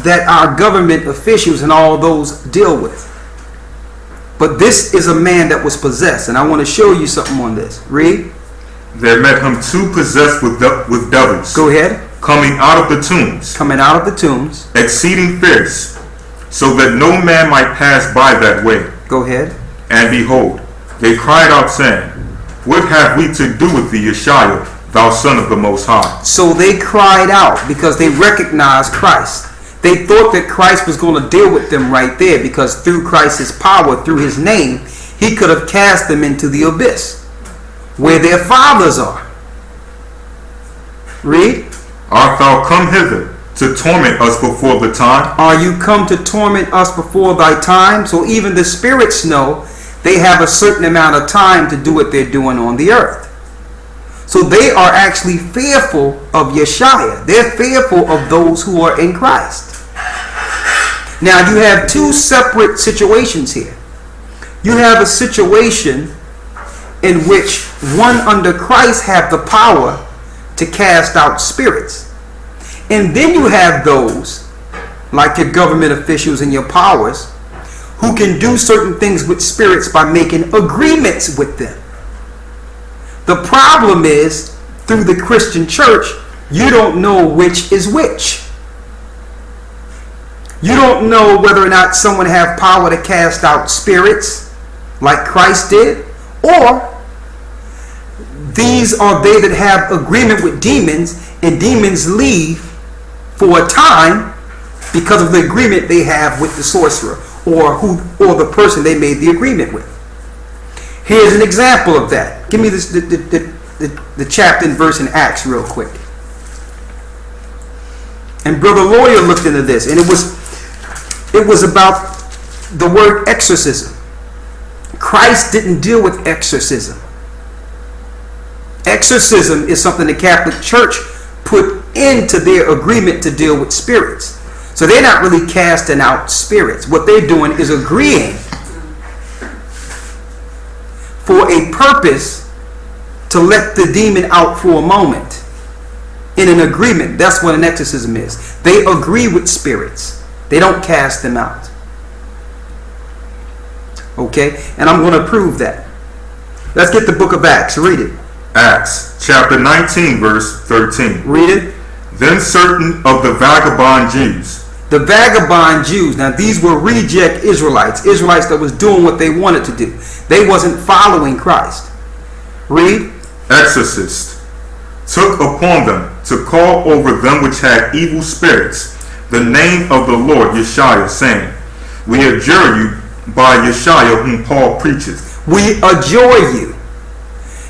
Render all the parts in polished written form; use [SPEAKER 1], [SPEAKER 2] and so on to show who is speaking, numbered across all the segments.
[SPEAKER 1] that our government officials and all those deal with. But this is a man that was possessed, and I want to show you something on this. Read.
[SPEAKER 2] There met him two possessed with devils.
[SPEAKER 1] Go ahead.
[SPEAKER 2] Coming out of the tombs.
[SPEAKER 1] Coming out of the tombs.
[SPEAKER 2] Exceeding fierce, so that no man might pass by that way.
[SPEAKER 1] Go ahead.
[SPEAKER 2] And behold, they cried out, saying, What have we to do with thee, Yeshua, thou Son of the Most High?
[SPEAKER 1] So they cried out because they recognized Christ. They thought that Christ was going to deal with them right there, because through Christ's power, through his name, he could have cast them into the abyss where their fathers are. Read.
[SPEAKER 2] Art thou come hither to torment us before the time?
[SPEAKER 1] Are you come to torment us before thy time? So even the spirits know they have a certain amount of time to do what they're doing on the earth. So they are actually fearful of Yeshua. They're fearful of those who are in Christ. Now you have two separate situations here. You have a situation in which one under Christ have the power to cast out spirits. And then you have those, like your government officials and your powers, who can do certain things with spirits by making agreements with them. The problem is, through the Christian church, you don't know which is which. You don't know whether or not someone have power to cast out spirits like Christ did, or these are they that have agreement with demons, and demons leave for a time because of the agreement they have with the sorcerer or the person they made the agreement with. Here's an example of that. Give me this the chapter and verse in Acts real quick. And Brother Lawyer looked into this, and it was about the word exorcism. Christ didn't deal with exorcism. Exorcism is something the Catholic Church put into their agreement to deal with spirits. So they're not really casting out spirits. What they're doing is agreeing for a purpose to let the demon out for a moment. In an agreement. That's what an exorcism is. They agree with spirits. They don't cast them out. Okay? And I'm going to prove that. Let's get the book of Acts. Read it.
[SPEAKER 2] Acts chapter 19 verse 13.
[SPEAKER 1] Read it.
[SPEAKER 2] Then certain of the vagabond Jews.
[SPEAKER 1] The vagabond Jews. Now these were reject Israelites. Israelites that was doing what they wanted to do. They wasn't following Christ. Read.
[SPEAKER 2] Exorcists took upon them to call over them which had evil spirits the name of the Lord Yeshua, saying, We adjure you by Yeshua whom Paul preacheth.
[SPEAKER 1] We adjure you.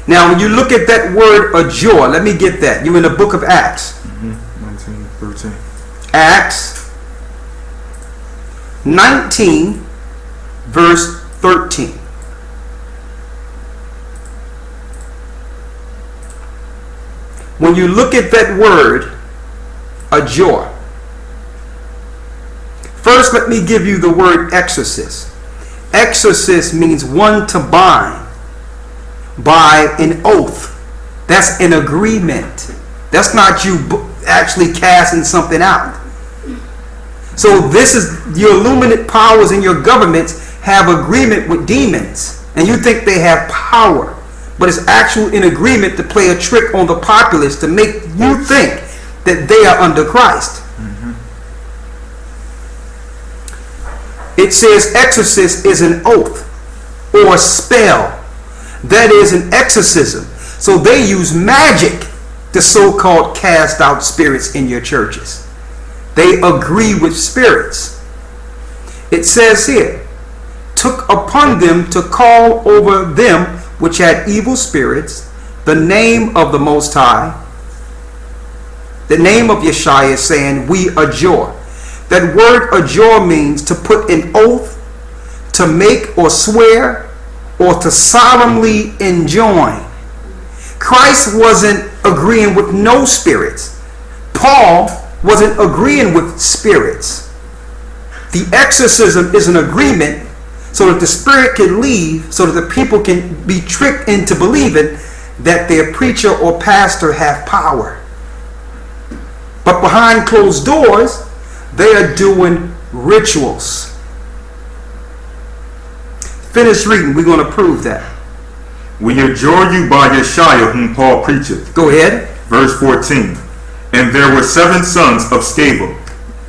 [SPEAKER 1] Now when you look at that word adjure, let me get that. You're in the book of Acts.
[SPEAKER 2] 19:13.
[SPEAKER 1] Acts 19 verse 13. When you look at that word adjure, first let me give you the word exorcist. Exorcist means one to bind by an oath. That's an agreement. That's not you actually casting something out. So this is your illuminate powers in your governments have agreement with demons, and you think they have power, but it's actually an agreement to play a trick on the populace to make you think that they are under Christ. It says exorcist is an oath or spell. That is an exorcism. So they use magic to so-called cast out spirits in your churches. They agree with spirits. It says here, took upon them to call over them which had evil spirits the name of the Most High. The name of Yeshua is saying, we adjure. That word adjure means to put an oath, to make or swear, or to solemnly enjoin. Christ wasn't agreeing with no spirits. Paul wasn't agreeing with spirits. The exorcism is an agreement so that the spirit can leave, so that the people can be tricked into believing that their preacher or pastor have power. But behind closed doors, They are doing rituals. Finish reading. We're going to prove that.
[SPEAKER 2] We adjure you by Yeshua whom Paul preacheth.
[SPEAKER 1] Go ahead.
[SPEAKER 2] Verse 14. And there were 7 sons of Sceva,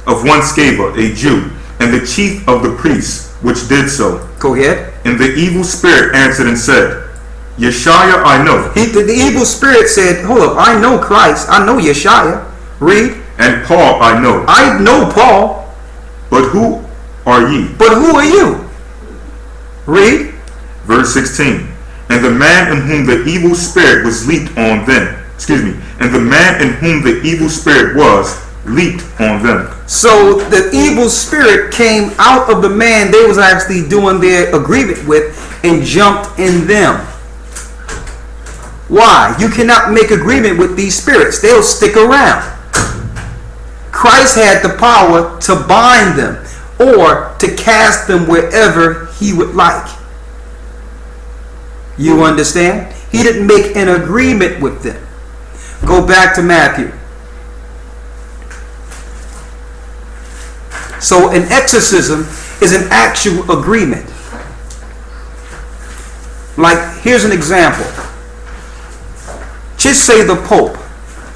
[SPEAKER 2] of one Sceva, a Jew, and the chief of the priests, which did so.
[SPEAKER 1] Go ahead.
[SPEAKER 2] And the evil spirit answered and said, Yeshua I know.
[SPEAKER 1] The evil spirit said, hold up, I know Christ. I know Yeshua. Read.
[SPEAKER 2] And Paul I know.
[SPEAKER 1] I know Paul.
[SPEAKER 2] But who are ye?
[SPEAKER 1] But who are you? Read.
[SPEAKER 2] Verse 16. And the man in whom the evil spirit was leaped on them. And the man in whom the evil spirit was leaped on them.
[SPEAKER 1] So the evil spirit came out of the man they was actually doing their agreement with and jumped in them. Why? You cannot make agreement with these spirits. They'll stick around. Christ had the power to bind them or to cast them wherever he would like. You understand? He didn't make an agreement with them. Go back to Matthew. So an exorcism is an actual agreement. Like, here's an example. Just say the Pope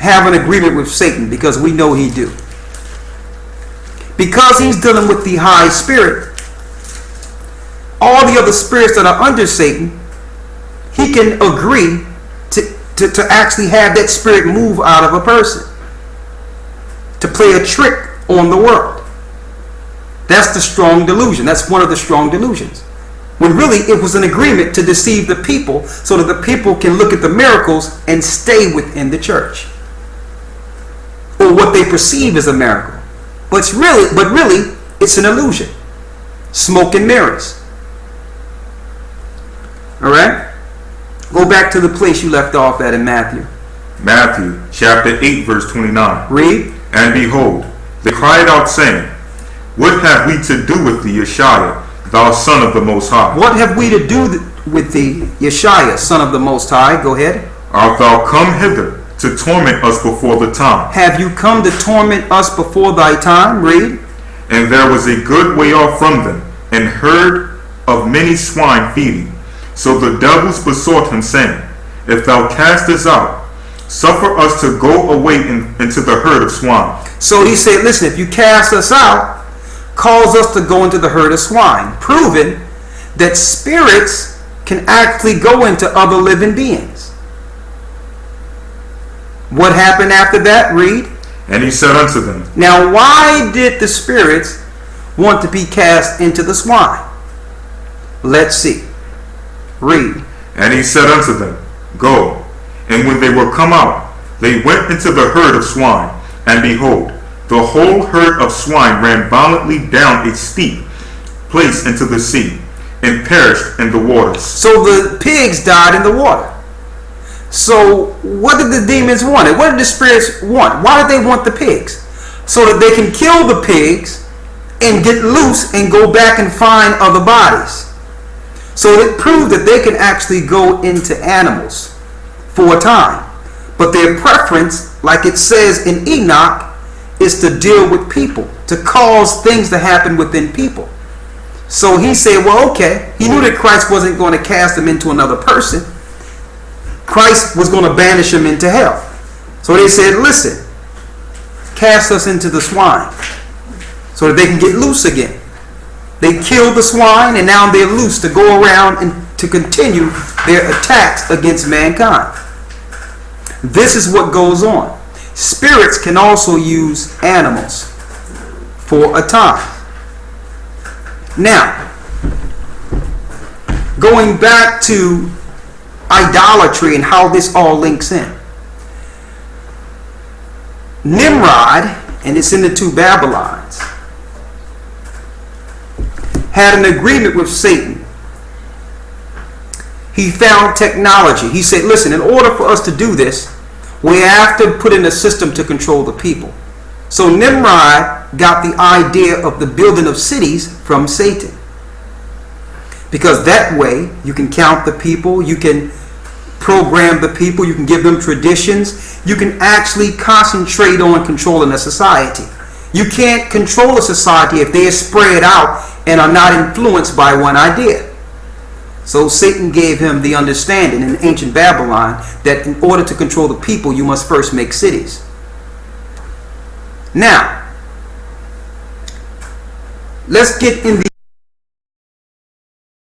[SPEAKER 1] have an agreement with Satan, because we know he do. Because he's dealing with the high spirit, all the other spirits that are under Satan, he can agree to actually have that spirit move out of a person, to play a trick on the world. That's the strong delusion. That's one of the strong delusions. When really it was an agreement to deceive the people so that the people can look at the miracles and stay within the church, or what they perceive as a miracle. But really, it's an illusion. Smoke and mirrors. All right? Go back to the place you left off at in Matthew.
[SPEAKER 2] Matthew chapter 8 verse 29.
[SPEAKER 1] Read.
[SPEAKER 2] And behold, they cried out saying, What have we to do with thee, Yeshua, thou Son of the Most High?
[SPEAKER 1] What have we to do with thee, Yeshua, Son of the Most High? Go ahead.
[SPEAKER 2] Art thou come hither to torment us before the time?
[SPEAKER 1] Have you come to torment us before thy time? Read.
[SPEAKER 2] And there was a good way off from them, and herd of many swine feeding. So the devils besought him, saying, If thou cast us out, suffer us to go away into the herd of swine.
[SPEAKER 1] So he said, listen, if you cast us out, cause us to go into the herd of swine, proving that spirits can actually go into other living beings. What happened after that? Read.
[SPEAKER 2] And he said unto them.
[SPEAKER 1] Now, why did the spirits want to be cast into the swine? Let's see. Read.
[SPEAKER 2] And he said unto them, Go. And when they were come out, they went into the herd of swine. And behold, the whole herd of swine ran violently down a steep place into the sea, and perished in the waters.
[SPEAKER 1] So the pigs died in the water. So what did the demons want? What did the spirits want? Why did they want the pigs? So that they can kill the pigs and get loose and go back and find other bodies. So it proved that they can actually go into animals for a time. But their preference, like it says in Enoch, is to deal with people, to cause things to happen within people. So he said, well, okay. He knew that Christ wasn't going to cast them into another person. Christ was going to banish them into hell. So they said, listen, cast us into the swine so that they can get loose again. They killed the swine, and now they're loose to go around and to continue their attacks against mankind. This is what goes on. Spirits can also use animals for a time. Now, going back to idolatry and how this all links in. Nimrod, and it's in the 2 Babylons, had an agreement with Satan. He found technology. He said, listen, in order for us to do this, we have to put in a system to control the people. So Nimrod got the idea of the building of cities from Satan. Because that way you can count the people, you can program the people, you can give them traditions, you can actually concentrate on controlling a society. You can't control a society if they are spread out and are not influenced by one idea. So Satan gave him the understanding in ancient Babylon that in order to control the people, you must first make cities. Now, let's get in the